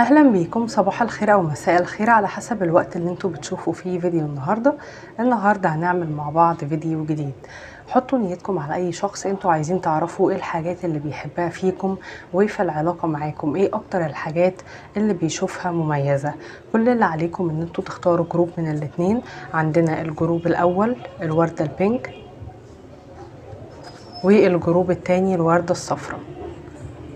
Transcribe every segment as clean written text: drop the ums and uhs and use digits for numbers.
اهلا بيكم، صباح الخير او مساء الخير على حسب الوقت اللي انتوا بتشوفوا فيه فيديو النهارده هنعمل مع بعض فيديو جديد. حطوا نيتكم على اي شخص انتوا عايزين تعرفوا ايه الحاجات اللي بيحبها فيكم وفي العلاقه معاكم، ايه اكتر الحاجات اللي بيشوفها مميزه. كل اللي عليكم ان انتوا تختاروا جروب من الاتنين. عندنا الجروب الاول الورده البينك، والجروب التاني الورده الصفراء،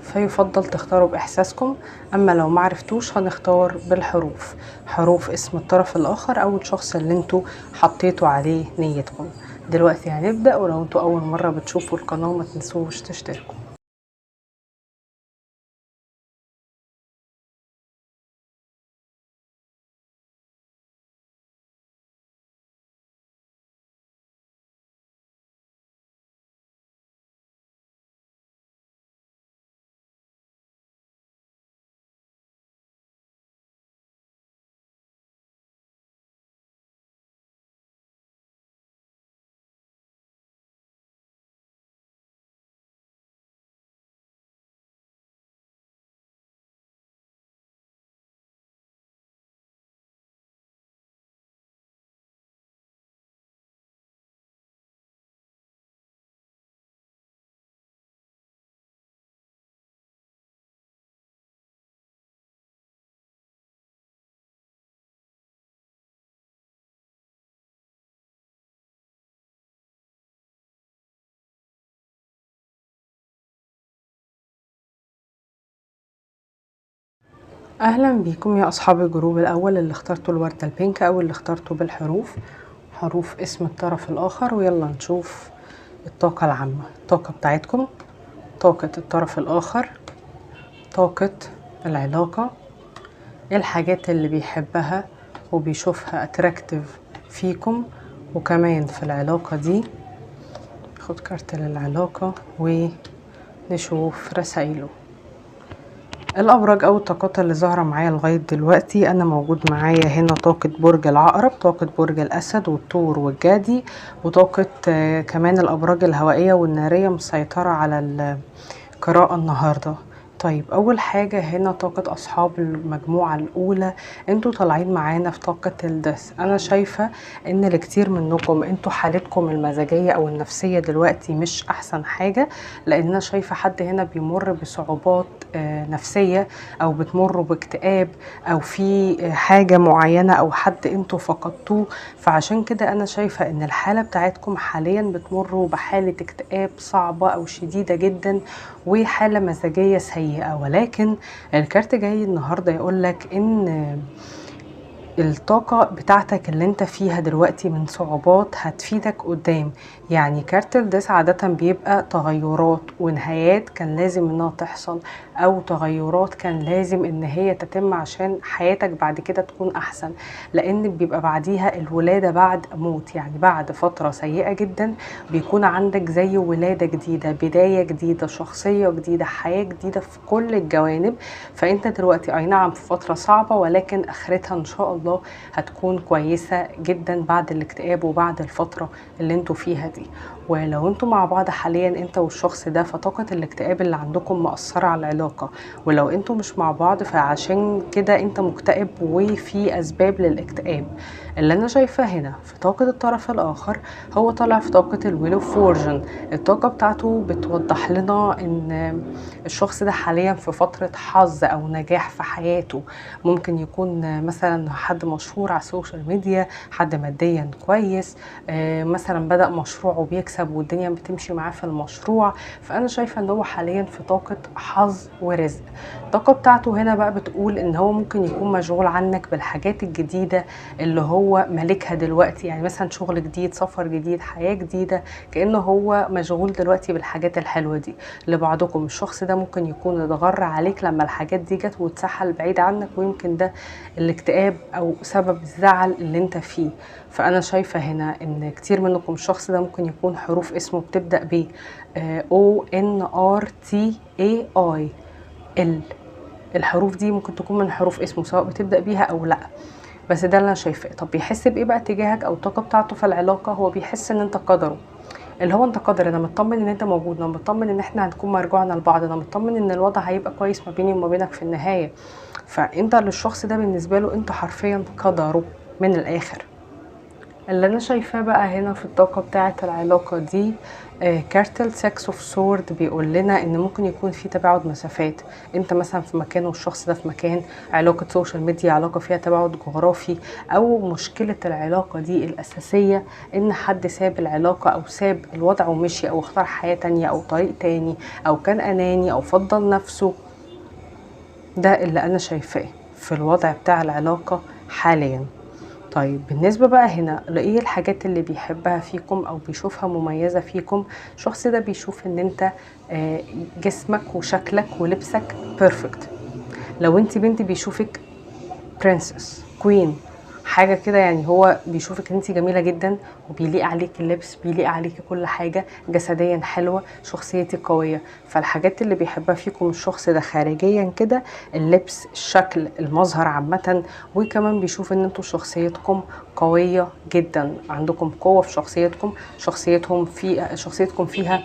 فيفضل تختاروا بإحساسكم. أما لو معرفتوش هنختار بالحروف، حروف اسم الطرف الآخر أو الشخص اللي انتوا حطيتوا عليه نيتكم. دلوقتي هنبدأ، ولو انتوا أول مرة بتشوفوا القناة ما تنسوش تشتركوا. أهلا بيكم يا أصحاب الجروب الأول اللي اخترتوا الوردة البينك أو اللي اخترتوا بالحروف، حروف اسم الطرف الآخر. ويلا نشوف الطاقة العامة، الطاقة بتاعتكم، طاقة الطرف الآخر، طاقة العلاقة، الحاجات اللي بيحبها وبيشوفها اتراكتيف فيكم وكمان في العلاقة دي. خد كارت للعلاقة ونشوف رسائله. الأبراج أو الطاقات اللي ظاهرة معايا لغاية دلوقتي، أنا موجود معايا هنا طاقة برج العقرب، طاقة برج الأسد والثور والجدي، وطاقة كمان الأبراج الهوائية والنارية مسيطرة على القراءة النهاردة. طيب أول حاجة هنا طاقة أصحاب المجموعة الأولى، انتوا طالعين معانا في طاقة الدث. أنا شايفة إن لكتير منكم انتوا حالتكم المزاجية أو النفسية دلوقتي مش أحسن حاجة، لأن أنا شايفة حد هنا بيمر بصعوبات نفسية، أو بتمروا باكتئاب، أو في حاجة معينة أو حد انتوا فقدتوه. فعشان كده أنا شايفة إن الحالة بتاعتكم حاليا بتمروا بحالة اكتئاب صعبة أو شديدة جدا وحالة مزاجية سيئة. ولكن الكارت جاي النهاردة يقولك ان الطاقة بتاعتك اللي انت فيها دلوقتي من صعوبات هتفيدك قدام. يعني كارت الداس عادة بيبقى تغيرات ونهايات كان لازم انها تحصل، او تغيرات كان لازم ان هي تتم عشان حياتك بعد كده تكون احسن، لان بيبقى بعديها الولادة بعد موت. يعني بعد فترة سيئة جدا بيكون عندك زي ولادة جديدة، بداية جديدة، شخصية جديدة، حياة جديدة في كل الجوانب. فانت دلوقتي اي نعم في فترة صعبة، ولكن اخرتها ان شاء الله هتكون كويسة جدا بعد الاكتئاب وبعد الفترة اللي انتوا فيها دي. ولو انتوا مع بعض حاليا انت والشخص ده، فطاقة الاكتئاب اللي عندكم مأثرة على العلاقة. ولو انتوا مش مع بعض فعشان كده انت مكتئب وفي اسباب للاكتئاب. اللي انا شايفاه هنا في طاقة الطرف الاخر، هو طالع في طاقة الويل اوف فورجن. الطاقة بتاعته بتوضح لنا ان الشخص ده حاليا في فترة حظ او نجاح في حياته. ممكن يكون مثلا حد مشهور على السوشيال ميديا، حد ماديا كويس، مثلا بدأ مشروع وبيكسب والدنيا بتمشي معاه في المشروع. فأنا شايفة ان هو حاليا في طاقة حظ ورزق. الطاقة بتاعته هنا بقى بتقول ان هو ممكن يكون مشغول عنك بالحاجات الجديدة اللي هو مالكها دلوقتي، يعني مثلا شغل جديد، سفر جديد، حياة جديدة، كأنه هو مشغول دلوقتي بالحاجات الحلوة دي. لبعضكم الشخص ده ممكن يكون اتغر عليك لما الحاجات دي جت واتسحل بعيد عنك، ويمكن ده الاكتئاب او سبب الزعل اللي انت فيه. فانا شايفة هنا ان كتير منكم الشخص ده ممكن يكون حروف اسمه بتبدأ ب ONRTAI ال. الحروف دي ممكن تكون من حروف اسمه، سواء بتبدأ بيها او لا، بس ده اللي انا شايفاه. طب بيحس بايه بقى تجاهك او الطاقة بتاعته في العلاقة؟ هو بيحس ان انت قدره، اللي هو انت قادر، انا مطمن ان انت موجود، انا مطمن ان احنا هنكون مرجوعنا لبعض، انا مطمن ان الوضع هيبقى كويس ما بيني وما بينك في النهاية. فانت للشخص ده بالنسبة له انت حرفيا قدره من الاخر. اللي انا شايفاه بقى هنا في الطاقة بتاعة العلاقة دي كارت السكس اوف سورد بيقول لنا ان ممكن يكون في تباعد مسافات، انت مثلا في مكان والشخص ده في مكان، علاقة سوشيال ميديا، علاقة فيها تباعد جغرافي، او مشكلة العلاقة دي الاساسية ان حد ساب العلاقة او ساب الوضع ومشي، او اختار حياة تانية او طريق تاني، او كان اناني او فضل نفسه. ده اللي انا شايفاه في الوضع بتاع العلاقة حاليا. طيب بالنسبة بقى هنا لإيه الحاجات اللي بيحبها فيكم أو بيشوفها مميزة فيكم، الشخص ده بيشوف إن أنت جسمك وشكلك ولبسك بيرفكت. لو أنت بنت بيشوفك برنسس كوين، حاجة كده يعني. هو بيشوفك ان انت جميلة جدا، وبيليق عليك اللبس، بيليق عليك كل حاجة، جسديا حلوة، شخصيتك قوية. فالحاجات اللي بيحبها فيكم الشخص ده خارجيا كده اللبس، الشكل، المظهر عامة. وكمان بيشوف ان انتوا شخصيتكم قوية جدا، عندكم قوة في شخصيتكم، شخصيتكم فيها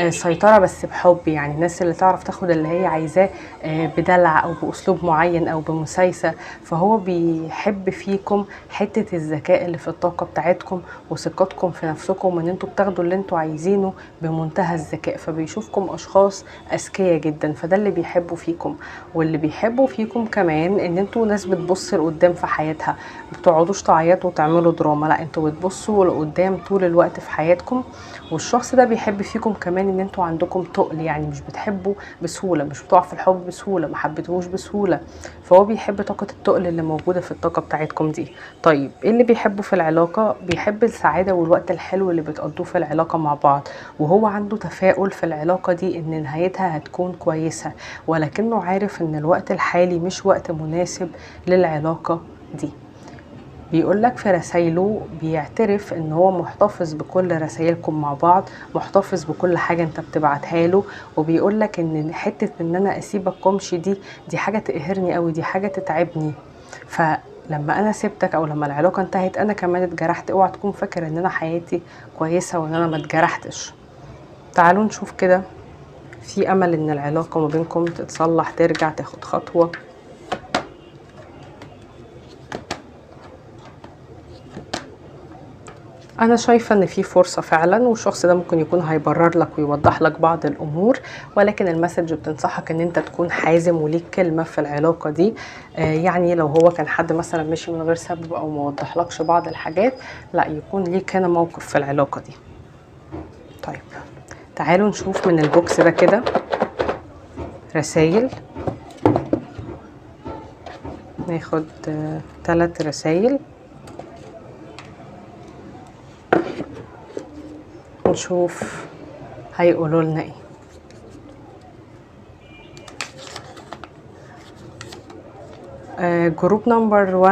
سيطرة بس بحب. يعني الناس اللي تعرف تاخد اللي هي عايزاه بدلع او باسلوب معين او بمسايسة. فهو بيحب فيكم حتة الذكاء اللي في الطاقة بتاعتكم، وثقتكم في نفسكم، ان انتوا بتاخدوا اللي انتوا عايزينه بمنتهى الذكاء. فبيشوفكم اشخاص اذكياء جدا، فده اللي بيحبوا فيكم. واللي بيحبوا فيكم كمان ان انتوا ناس بتبص لقدام في حياتها، ما بتقعدوش تعيطوا وتعملوا دراما، لا انتوا بتبصوا لقدام طول الوقت في حياتكم. والشخص ده بيحب فيكم كمان ان انتوا عندكم تقل، يعني مش بتحبوا بسهولة، مش بتقع في الحب بسهولة، ما حبيتوش بسهولة. فهو بيحب طاقة التقل اللي موجودة في الطاقة بتاعتكم دي. طيب ايه اللي بيحبه في العلاقة؟ بيحب السعادة والوقت الحلو اللي بتقضوه في العلاقة مع بعض، وهو عنده تفاؤل في العلاقة دي ان نهايتها هتكون كويسة، ولكنه عارف ان الوقت الحالي مش وقت مناسب للعلاقة دي. بيقولك في رسايله بيعترف ان هو محتفظ بكل رسايلكم مع بعض، محتفظ بكل حاجة انت بتبعتها له. وبيقولك ان حتة ان انا اسيبك كمشي دي حاجة تقهرني قوي، دي حاجة تتعبني. فلما انا سبتك او لما العلاقة انتهت انا كمان اتجرحت. اوعى تكون فاكر ان انا حياتي كويسة وان انا ما اتجرحتش. تعالوا نشوف كده، في امل ان العلاقة ما بينكم تتصلح، ترجع، تاخد خطوة. انا شايفه ان في فرصه فعلا، والشخص ده ممكن يكون هيبرر لك ويوضح لك بعض الامور، ولكن المسج بتنصحك ان انت تكون حازم وليك كلمه في العلاقه دي. يعني لو هو كان حد مثلا مشي من غير سبب او ما وضح لكش بعض الحاجات، لا يكون ليك هنا موقف في العلاقه دي. طيب تعالوا نشوف من البوكس ده كده رسائل. ناخد 3 رسائل ونشوف هيقولوا لنا ايه. جروب نمبر 1،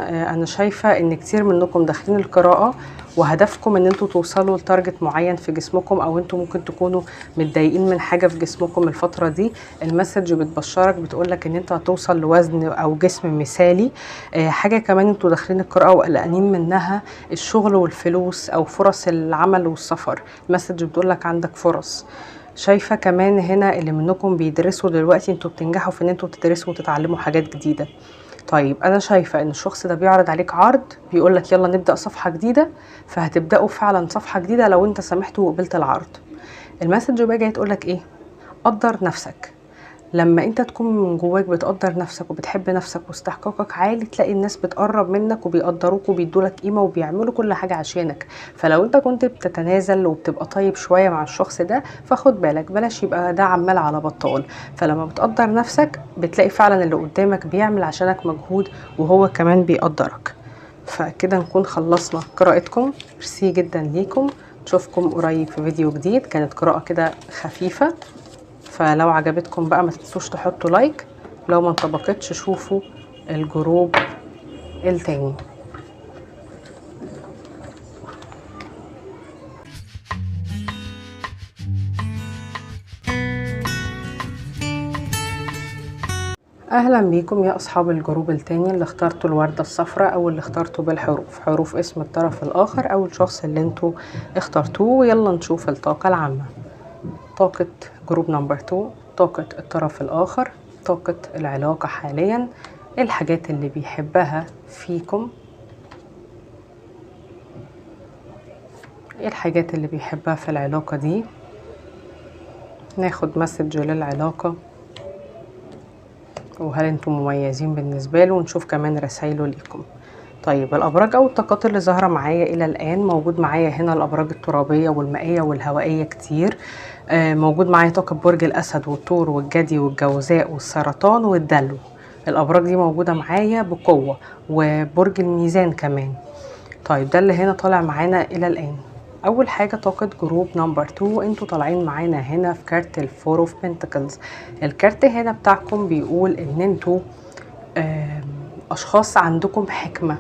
انا شايفة ان كتير منكم داخلين القراءة وهدفكم ان انتوا توصلوا لتارجت معين في جسمكم، او انتوا ممكن تكونوا متضايقين من حاجة في جسمكم الفترة دي. المسج بتبشرك بتقولك ان انت هتوصل لوزن او جسم مثالي. حاجة كمان انتوا داخلين القراءة وقلقانين منها، الشغل والفلوس او فرص العمل والسفر. المسج بتقولك عندك فرص. شايفة كمان هنا اللي منكم بيدرسوا دلوقتي، انتوا بتنجحوا في ان انتوا تدرسوا وتتعلموا حاجات جديدة. طيب انا شايفة ان الشخص ده بيعرض عليك عرض، بيقولك يلا نبدأ صفحة جديدة، فهتبدأوا فعلا صفحة جديدة لو انت سمحت وقبلت العرض. المسج بقى جاي تقولك ايه؟ قدر نفسك. لما انت تكون من جواك بتقدر نفسك وبتحب نفسك واستحقاقك عالي، تلاقي الناس بتقرب منك وبيقدروك وبيدولك قيمة وبيعملوا كل حاجة عشانك. فلو انت كنت بتتنازل وبتبقى طيب شوية مع الشخص ده، فخد بالك بلاش يبقى ده عمال على بطال. فلما بتقدر نفسك بتلاقي فعلا اللي قدامك بيعمل عشانك مجهود وهو كمان بيقدرك. فكده نكون خلصنا قراءتكم. ميرسي جدا ليكم، نشوفكم قريب في فيديو جديد. كانت قراءة كده خفيفة، فلو عجبتكم بقى ما تنسوش تحطوا لايك. لو ما انطبقتش شوفوا الجروب التاني. اهلا بيكم يا اصحاب الجروب التاني اللي اخترتوا الوردة الصفراء او اللي اخترتوا بالحروف، حروف اسم الطرف الاخر او الشخص اللي انتوا اخترتوه. ويلا نشوف الطاقة العامة. طاقة جروب نمبر 2، طاقة الطرف الاخر، طاقة العلاقة حاليا، ايه الحاجات اللي بيحبها فيكم، ايه الحاجات اللي بيحبها في العلاقة دي. ناخد مسج للعلاقة، وهل انتم مميزين بالنسبة له، ونشوف كمان رسايله ليكم. طيب الأبراج أو الطاقات اللي ظاهرة معايا إلى الآن، موجود معايا هنا الأبراج الترابية والمائية والهوائية كتير. موجود معايا طاقة برج الأسد والثور والجدي والجوزاء والسرطان والدلو. الأبراج دي موجودة معايا بقوة، وبرج الميزان كمان. طيب ده اللي هنا طالع معانا إلى الآن. أول حاجة طاقة جروب نمبر 2، انتوا طالعين معانا هنا في كارت الفور اوف بنتكلز. الكارت هنا بتاعكم بيقول ان انتوا اشخاص عندكم حكمة،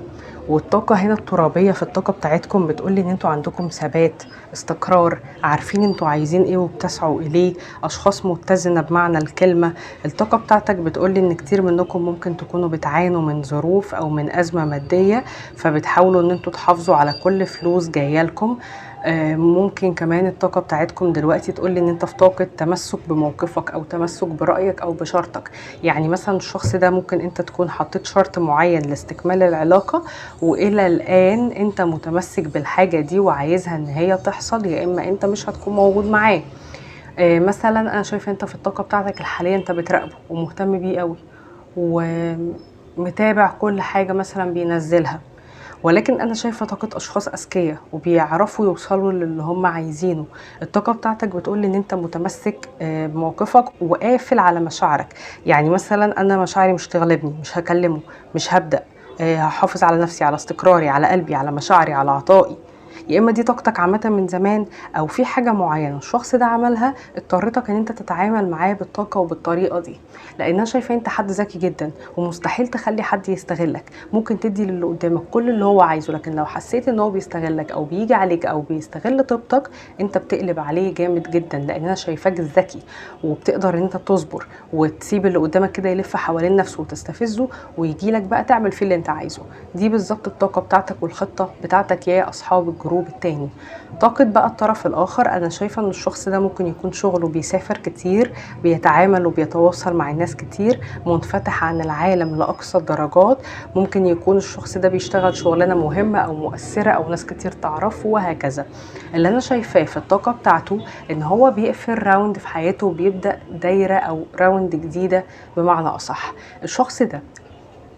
والطاقة هنا الترابية في الطاقة بتاعتكم بتقولي ان انتوا عندكم ثبات، استقرار، عارفين انتوا عايزين ايه وبتسعوا اليه، اشخاص متزنة بمعنى الكلمة. الطاقة بتاعتك بتقولي ان كتير منكم ممكن تكونوا بتعانوا من ظروف او من ازمة مادية، فبتحاولوا ان انتوا تحافظوا على كل فلوس جاية لكم. ممكن كمان الطاقة بتاعتكم دلوقتي تقولي ان انت في طاقة تمسك بموقفك او تمسك برأيك او بشرطك. يعني مثلا الشخص ده ممكن انت تكون حطيت شرط معين لاستكمال العلاقة، والى الان انت متمسك بالحاجة دي وعايزها ان هي تحصل، يا اما انت مش هتكون موجود معاه. مثلا انا شايفه انت في الطاقة بتاعتك الحالية انت بتراقبه ومهتم بيه قوي، ومتابع كل حاجة مثلا بينزلها. ولكن انا شايفه طاقه اشخاص اذكياء وبيعرفوا يوصلوا للي هم عايزينه. الطاقه بتاعتك بتقول ان انت متمسك بموقفك وقافل على مشاعرك. يعني مثلا انا مشاعري مش تغلبني، مش هكلمه، مش هبدا، هحافظ على نفسي، على استقراري، على قلبي، على مشاعري، على عطائي. يا اما دي طاقتك عامه من زمان، او في حاجه معينه الشخص ده عملها اضطرتك ان انت تتعامل معاه بالطاقه وبالطريقه دي. لان انا شايفه انت حد ذكي جدا ومستحيل تخلي حد يستغلك. ممكن تدي للي قدامك كل اللي هو عايزه، لكن لو حسيت ان هو بيستغلك او بيجي عليك او بيستغل طيبتك، انت بتقلب عليه جامد جدا. لان انا شايفاك ذكي وبتقدر ان انت تصبر وتسيب اللي قدامك كده يلف حوالين نفسه وتستفزه، ويجي لك بقى تعمل فيه اللي انت عايزه. دي بالظبط الطاقه بتاعتك والخطه بتاعتك يا اصحاب الجروب التاني. طاقه بقى الطرف الاخر، انا شايفه ان الشخص ده ممكن يكون شغله بيسافر كتير، بيتعامل وبيتواصل مع الناس كتير، منفتح عن العالم لاقصى الدرجات. ممكن يكون الشخص ده بيشتغل شغلانه مهمه او مؤثره او ناس كتير تعرفه وهكذا. اللي انا شايفاه في الطاقه بتاعته ان هو بيقفل راوند في حياته وبيبدا دايره او راوند جديده بمعنى اصح. الشخص ده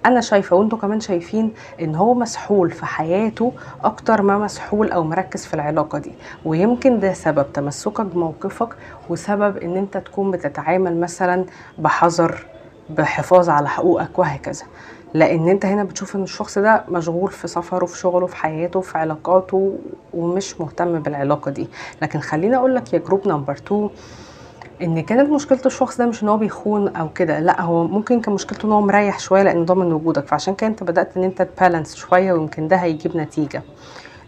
انا شايفه وانتوا كمان شايفين ان هو مسحول في حياته اكتر ما مسحول او مركز في العلاقه دي. ويمكن ده سبب تمسكك بموقفك، وسبب ان انت تكون بتتعامل مثلا بحذر، بحفاظ على حقوقك وهكذا. لان انت هنا بتشوف ان الشخص ده مشغول في سفره، في شغله، في حياته، في علاقاته، ومش مهتم بالعلاقه دي. لكن خليني اقول لك يا جروب نمبر 2، ان كانت مشكله الشخص ده مش ان هو بيخون او كده، لا، هو ممكن كان مشكلته ان هو مريح شويه لانه ضامن وجودك، فعشان كده انت بدات ان انت تبالانس شويه، ويمكن ده هيجيب نتيجه.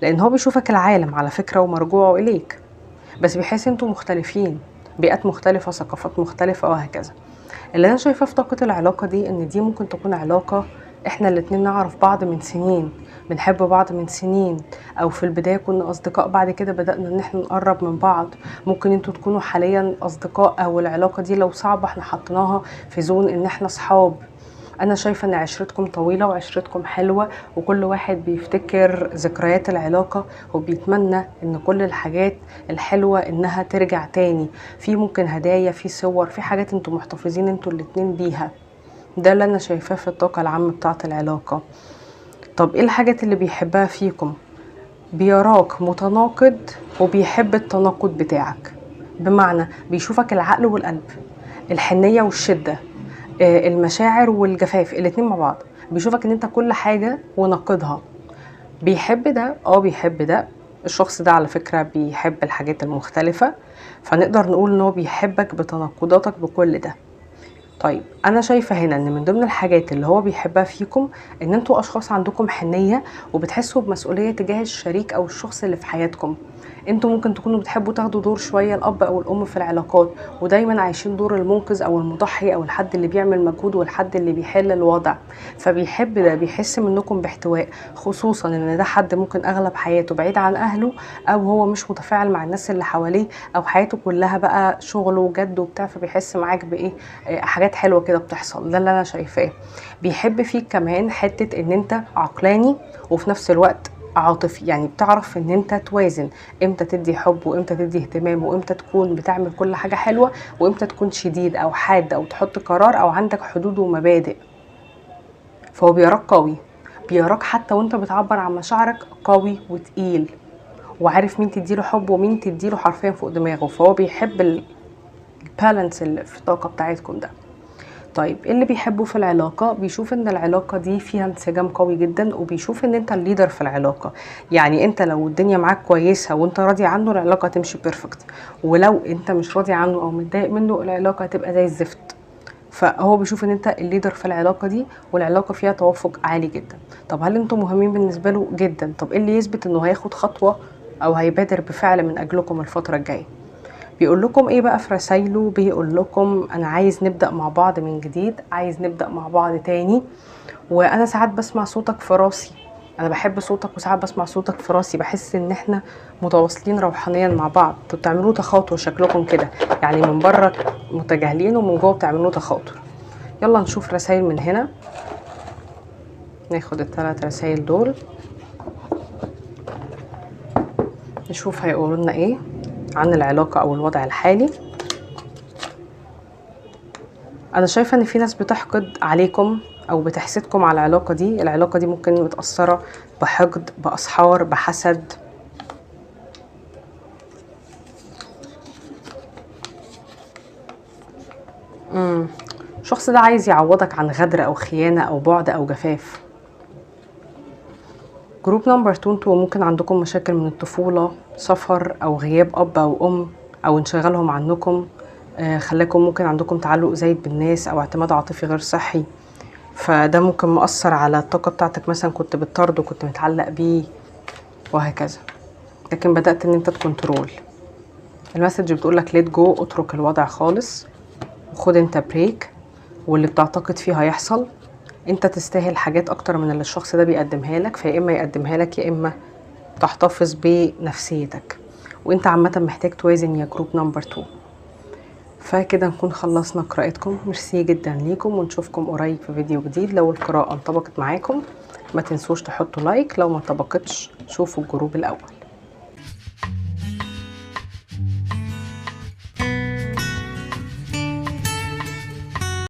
لان هو بيشوفك العالم على فكره ومرجوعه اليك، بس بيحس انتوا مختلفين، بيئات مختلفه، ثقافات مختلفه وهكذا. اللي انا شايفاه في طاقه العلاقه دي ان دي ممكن تكون علاقه احنا الاتنين نعرف بعض من سنين، بنحب بعض من سنين، او في البدايه كنا اصدقاء، بعد كده بدانا ان احنا نقرب من بعض. ممكن انتوا تكونوا حاليا اصدقاء، او العلاقه دي لو صعبه احنا حطيناها في زون ان احنا صحاب. انا شايفه ان عشرتكم طويله وعشرتكم حلوه، وكل واحد بيفتكر ذكريات العلاقه وبيتمنى ان كل الحاجات الحلوه انها ترجع تاني. في ممكن هدايا، في صور، في حاجات انتوا محتفظين انتوا الاتنين بيها. ده اللي انا شايفاه في الطاقه العامه بتاعه العلاقه. طب ايه الحاجات اللي بيحبها فيكم؟ بيراك متناقض وبيحب التناقض بتاعك، بمعنى بيشوفك العقل والقلب، الحنيه والشده، المشاعر والجفاف، الاتنين مع بعض. بيشوفك ان انت كل حاجة ونقدها. بيحب ده، بيحب ده. الشخص ده على فكرة بيحب الحاجات المختلفة، فنقدر نقول ان هو بيحبك بتناقضاتك بكل ده. طيب انا شايفة هنا ان من ضمن الحاجات اللي هو بيحبها فيكم ان انتوا اشخاص عندكم حنية، وبتحسوا بمسؤولية تجاه الشريك او الشخص اللي في حياتكم. انتوا ممكن تكونوا بتحبوا تاخدوا دور شويه الاب او الام في العلاقات، ودايما عايشين دور المنقذ او المضحي او الحد اللي بيعمل مجهود والحد اللي بيحل الوضع. فبيحب ده، بيحس منكم باحتواء، خصوصا ان ده حد ممكن اغلب حياته بعيد عن اهله، او هو مش متفاعل مع الناس اللي حواليه، او حياته كلها بقى شغل وجد وبتاع، فبيحس معاك بايه، حاجات حلوه كده بتحصل. ده اللي انا شايفاه. بيحب فيك كمان حته ان انت عقلاني وفي نفس الوقت عاطفي، يعني بتعرف ان انت توازن امتى تدي حب وامتى تدي اهتمام، وامتى تكون بتعمل كل حاجة حلوة، وامتى تكون شديد او حاد او تحط قرار او عندك حدود ومبادئ. فهو بيراك قوي، بيراك حتى وانت بتعبر عن مشاعرك قوي وتقيل، وعارف مين تديله حب ومين تديله حرفيا فوق دماغه. فهو بيحب البالانس اللي في الطاقة بتاعتكم ده. طيب اللي بيحبه في العلاقة بيشوف ان العلاقة دي فيها انسجام قوي جدا، وبيشوف ان انت الليدر في العلاقة. يعني انت لو الدنيا معاك كويسة وانت راضي عنه، العلاقة تمشي بيرفكت، ولو انت مش راضي عنه او متضايق منه، العلاقة هتبقى زي الزفت. فهو بيشوف ان انت الليدر في العلاقة دي، والعلاقة فيها توافق عالي جدا. طب هل انتم مهمين بالنسبة له؟ جدا. طب ايه اللي يثبت انه هياخد خطوة او هيبادر بفعل من اجلكم الفترة الجاية؟ بيقول لكم ايه بقى في رسايله؟ بيقول لكم انا عايز نبدأ مع بعض من جديد، عايز نبدأ مع بعض تاني، وانا ساعات بسمع صوتك في راسي. انا بحب صوتك وساعات بسمع صوتك في راسي، بحس ان احنا متواصلين روحانيا مع بعض. انتوا بتعملوا تخاطر شكلكم كده، يعني من بره متجاهلين ومن جوه بتعملوا تخاطر. يلا نشوف رسائل من هنا، ناخد ال3 رسائل دول نشوف هيقولوا لنا ايه عن العلاقة او الوضع الحالي. انا شايفة ان في ناس بتحقد عليكم او بتحسدكم على العلاقة دي. العلاقة دي ممكن متأثرة بحقد، بأسحار، بحسد. الشخص ده عايز يعوضك عن غدر او خيانة او بعد او جفاف. جروب نمبر 2، انتوا ممكن عندكم مشاكل من الطفولة، سفر او غياب اب او ام او انشغالهم عنكم خلاكم ممكن عندكم تعلق زايد بالناس او اعتماد عاطفي غير صحي. فده ممكن مؤثر على الطاقة بتاعتك، مثلا كنت بتطرده، كنت متعلق بيه وهكذا، لكن بدأت ان انت تكنترول. المسج بتقولك ليت جو، اترك الوضع خالص وخد انت بريك، واللي بتعتقد فيه هيحصل. انت تستاهل حاجات اكتر من اللي الشخص ده بيقدمها لك، فيا اما يقدمها لك يا اما تحتفظ بنفسيتك. وانت عامة محتاج توازن يا جروب نمبر 2. فكده نكون خلصنا قراءتكم. ميرسي جدا ليكم، ونشوفكم قريب في فيديو جديد. لو القراءة انطبقت معاكم ما تنسوش تحطوا لايك، لو ما انطبقتش شوفوا الجروب الاول.